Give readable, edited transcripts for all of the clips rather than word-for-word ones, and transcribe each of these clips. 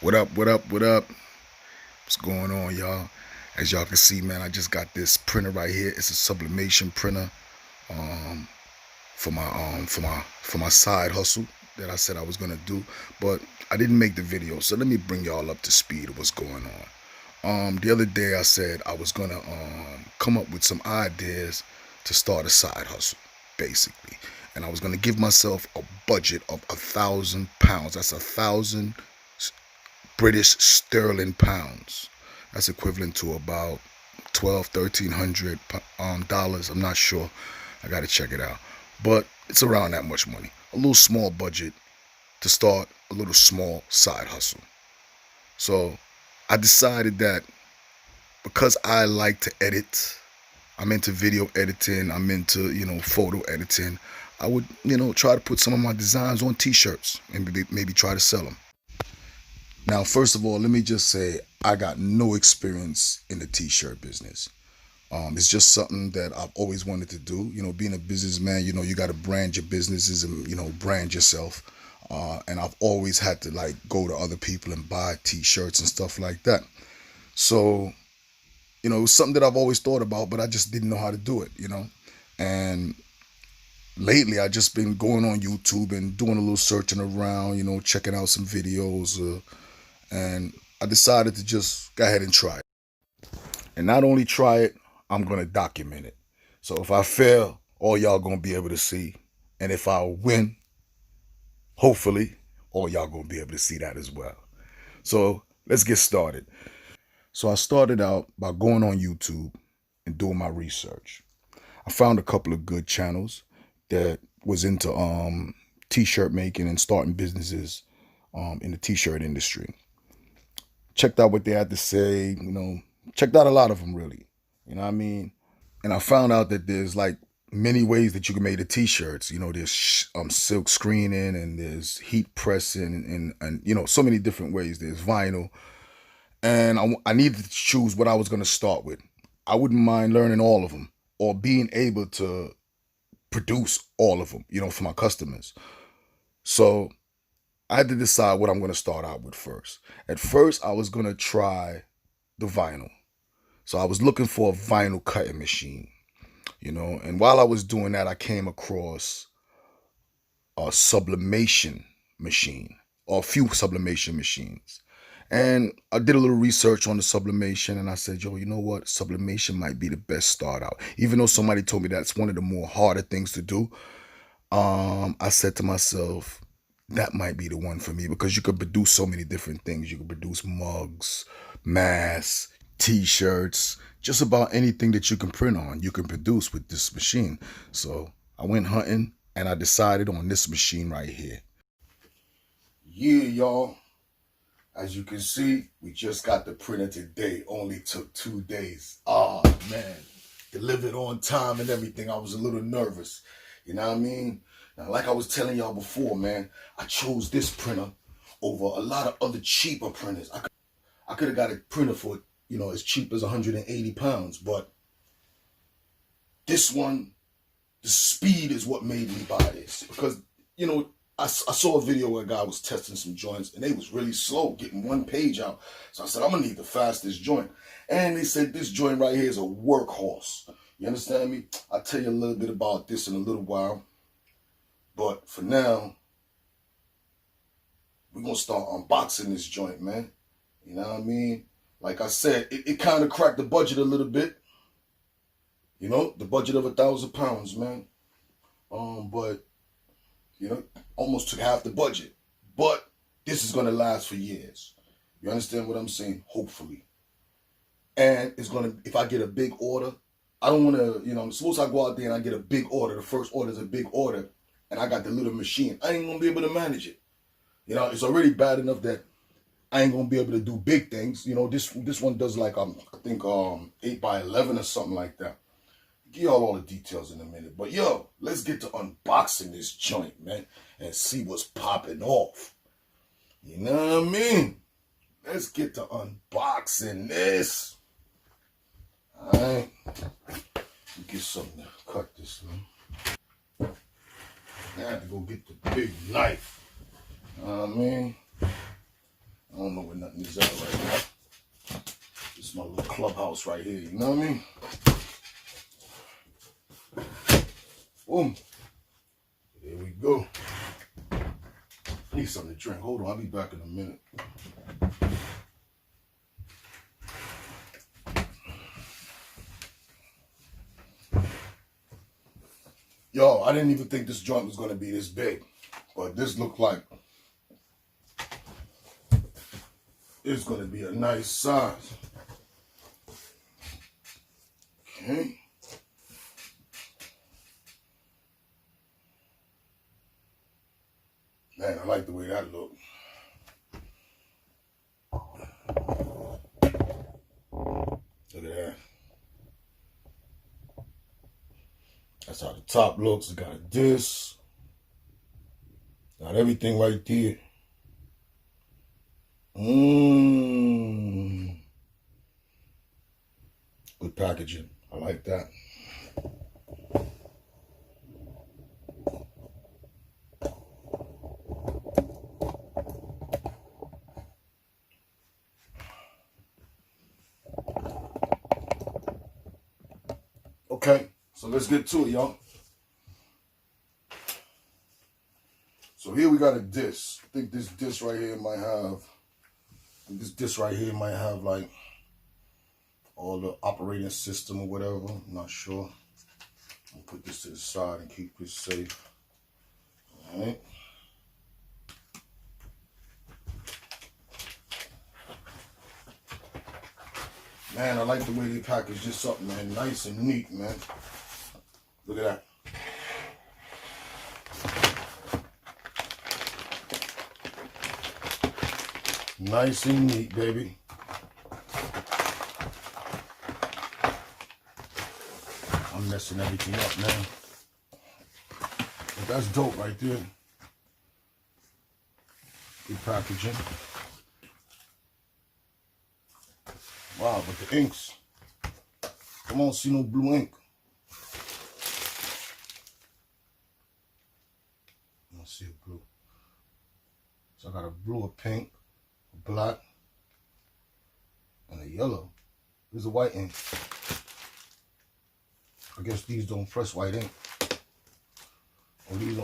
What up, what up, what up? What's going on, y'all? As y'all can see, man, I just got this printer right here. It's a sublimation printer um, for my side hustle that I said I was gonna do, but I didn't make the video. So let me bring y'all up to speed of what's going on. The other day I said I was gonna come up with some ideas to start a side hustle, basically, and I was gonna give myself a budget of £1,000. That's 1,000 British sterling pounds. That's equivalent to about 1,200, 1,300 dollars. I'm not sure. I got to check it out. But it's around that much money. A little small budget to start a little small side hustle. So I decided that because I like to edit, I'm into video editing, I'm into, photo editing, I would, try to put some of my designs on t-shirts and maybe try to sell them. Now, first of all, let me just say I got no experience in the t-shirt business. It's just something that I've always wanted to do. Being a businessman, you got to brand your businesses and, brand yourself. And I've always had to go to other people and buy t-shirts and stuff like that. So, it was something that I've always thought about, but I just didn't know how to do it, And lately I just been going on YouTube and doing a little searching around, checking out some videos, and I decided to just go ahead and try it. And not only try it, I'm going to document it. So if I fail, all y'all going to be able to see. And if I win, hopefully, all y'all going to be able to see that as well. So let's get started. So I started out by going on YouTube and doing my research. I found a couple of good channels that was into t-shirt making and starting businesses in the t-shirt industry. Checked out what they had to say, checked out a lot of them really, you know what I mean? And I found out that there's many ways that you can make the t-shirts. There's silk screening and there's heat pressing and so many different ways. There's vinyl. And I needed to choose what I was going to start with. I wouldn't mind learning all of them or being able to produce all of them, for my customers. So I had to decide what I'm going to start out with first. At first, I was going to try the vinyl. So I was looking for a vinyl cutting machine, and while I was doing that, I came across a sublimation machine or a few sublimation machines. And I did a little research on the sublimation and I said, yo, you know what? Sublimation might be the best start out. Even though somebody told me that's one of the more harder things to do, I said to myself, that might be the one for me because you could produce so many different things. You could produce mugs, masks, t-shirts, just about anything that you can print on, you can produce with this machine. So I went hunting and I decided on this machine right here. Yeah, y'all. As you can see, we just got the printer today. Only took 2 days. Oh, man. Delivered on time and everything. I was a little nervous. You know what I mean? Now, like I was telling y'all before, man, I chose this printer over a lot of other cheaper printers. I could have got a printer for, as cheap as 180 pounds. But this one, the speed is what made me buy this. Because, I saw a video where a guy was testing some joints and they was really slow getting one page out. So I said, I'm going to need the fastest joint. And they said this joint right here is a workhorse. You understand me? I'll tell you a little bit about this in a little while. But for now, we're going to start unboxing this joint, man. You know what I mean? Like I said, it kind of cracked the budget a little bit. The budget of £1,000, man. But almost took half the budget. But this is going to last for years. You understand what I'm saying? Hopefully. And it's going to, if I get a big order, I don't want to, suppose I go out there and I get a big order. The first order is a big order. And I got the little machine. I ain't going to be able to manage it. It's already bad enough that I ain't going to be able to do big things. This one does I think 8x11 or something like that. Give y'all all the details in a minute. But yo, let's get to unboxing this joint, man, and see what's popping off. You know what I mean? Let's get to unboxing this. Alright. Get something to cut this, man. I had to go get the big knife. You know what I mean? I don't don't know where nothing is at right now. This is my little clubhouse right here, you know what I mean? Boom. There we go. I need something to drink. Hold on, I'll be back in a minute. Yo, I didn't even think this joint was going to be this big. But this looked like it's going to be a nice size. Okay. Man, I like the way that looked. Look at that. That's how the top looks. It got this. Got everything right there. Good packaging. I like that. Okay, so let's get to it, y'all. So here we got a disc. I think this disc right here might have, like all the operating system or whatever. I'm not sure. I'll put this to the side and keep this safe. All right. Man, I like the way they package this up, man. Nice and neat, man. Look at that. Nice and neat, baby. I'm messing everything up, man. But that's dope right there. Good packaging. Wow, but the inks. I don't see no blue ink. I don't see a blue. So I got a blue, a pink, a black, and a yellow. There's a white ink. I guess these don't press white ink. Or these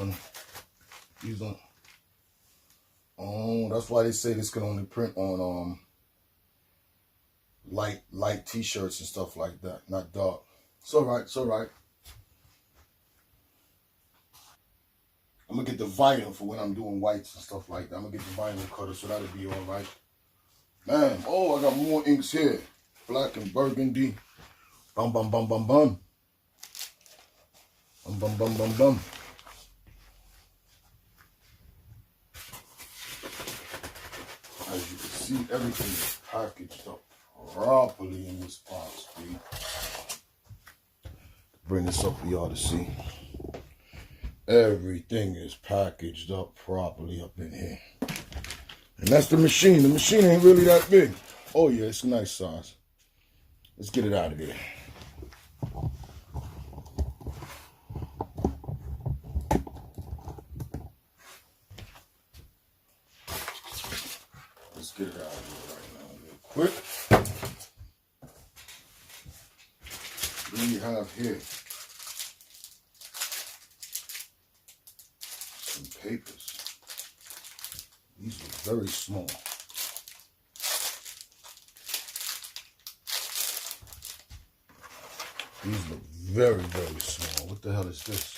don't. Oh, that's why they say this can only print on light t-shirts and stuff like that, not dark. It's alright, it's alright. I'm gonna get the vinyl for when I'm doing whites and stuff like that. I'm gonna get the vinyl cutter, so that'll be alright. Man, oh, I got more inks here. Black and burgundy. Bum bum bum bum bum. Bum bum bum bum bum. As you can see, everything is packaged up properly in this box, please. Bring this up for y'all to see. Everything is packaged up properly up in here. And that's the machine. The machine ain't really that big. Oh yeah, it's a nice size. Let's get it out of there. Let's get it out of here right now real quick. What do you have here? Some papers. These are very small. These look very, very small. What the hell is this?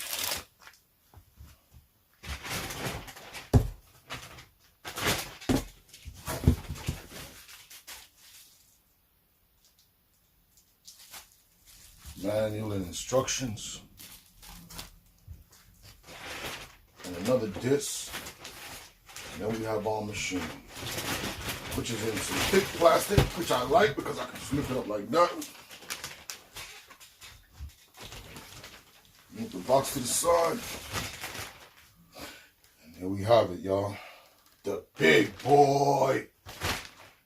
Manual and instructions. And another disc. And then we have our machine, which is in some thick plastic, which I like because I can flip it up like that. Move the box to the side. And here we have it, y'all. The big boy.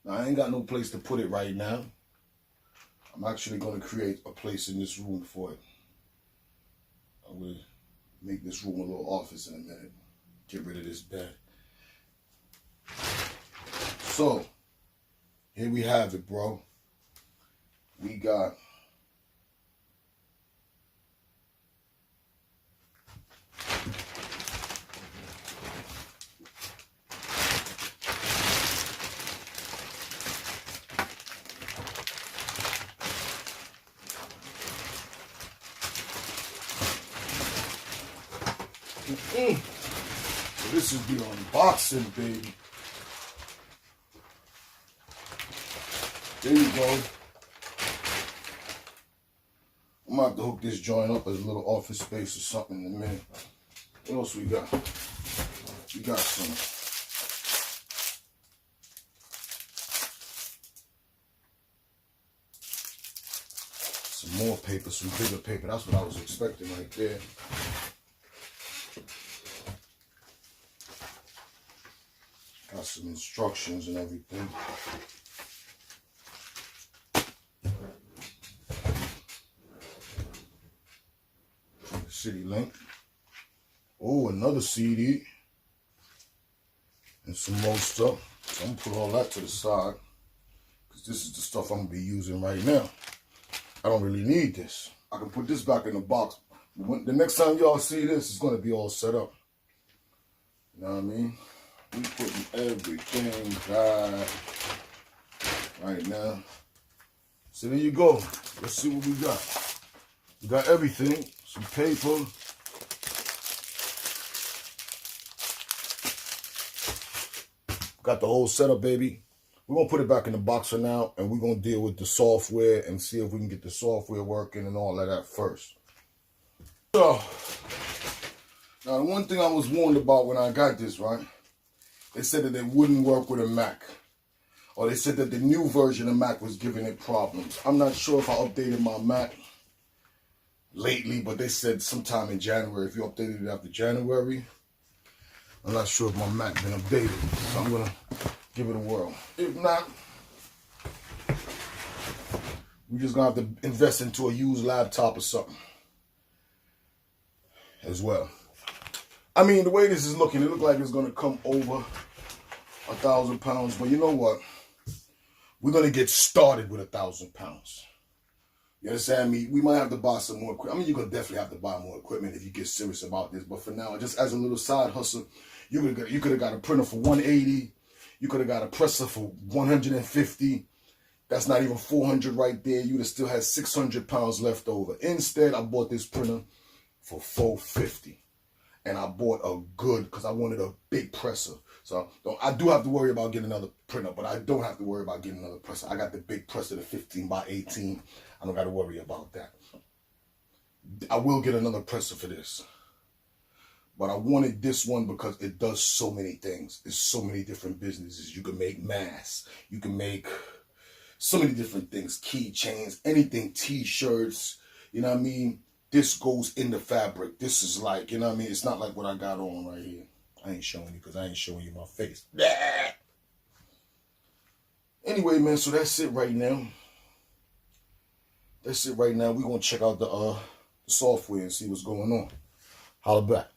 Now, I ain't got no place to put it right now. I'm actually going to create a place in this room for it. I will make this room a little office in a minute. Get rid of this bed. So, here we have it, bro. We got so this is the unboxing, baby. There you go. I'm gonna have to hook this joint up as a little office space or something in a minute. What else we got? We got some more paper, some bigger paper. That's what I was expecting right there. Got some instructions and everything. City link. Oh, another CD. And some more stuff. So I'm gonna put all that to the side, because this is the stuff I'm gonna be using right now. I don't really need this. I can put this back in the box. The next time y'all see this, it's gonna be all set up. You know what I mean? We putting everything back right now. So there you go. Let's see what we got. We got everything. Some paper. Got the whole setup, baby. We're going to put it back in the box for now, and we're going to deal with the software and see if we can get the software working and all of that first. So, now the one thing I was warned about when I got this, right? They said that it wouldn't work with a Mac. Or they said that the new version of Mac was giving it problems. I'm not sure if I updated my Mac lately, but they said sometime in January. If you updated it after January, I'm not sure if my Mac been updated, so I'm gonna give it a whirl. If not, we're just gonna have to invest into a used laptop or something as well. I mean, the way this is looking, it looks like it's gonna come over 1,000 pounds, but you know what? We're gonna get started with 1,000 pounds. You understand me? We might have to buy some more equipment. I mean, you're going to definitely have to buy more equipment if you get serious about this. But for now, just as a little side hustle, you could have got a printer for 180. You could have got a presser for 150. That's not even 400 right there. You would have still had 600 pounds left over. Instead, I bought this printer for 450. And I bought a good, because I wanted a big presser. So I do have to worry about getting another printer, but I don't have to worry about getting another presser. I got the big presser, the 15 by 18. I don't got to worry about that. I will get another presser for this. But I wanted this one because it does so many things. There's so many different businesses. You can make masks. You can make so many different things. Keychains, anything, t-shirts. You know what I mean? This goes in the fabric. This is like, you know what I mean? It's not like what I got on right here. I ain't showing you because I ain't showing you my face. Anyway, man, so that's it right now. That's it right now. We're going to check out the software and see what's going on. Holla back.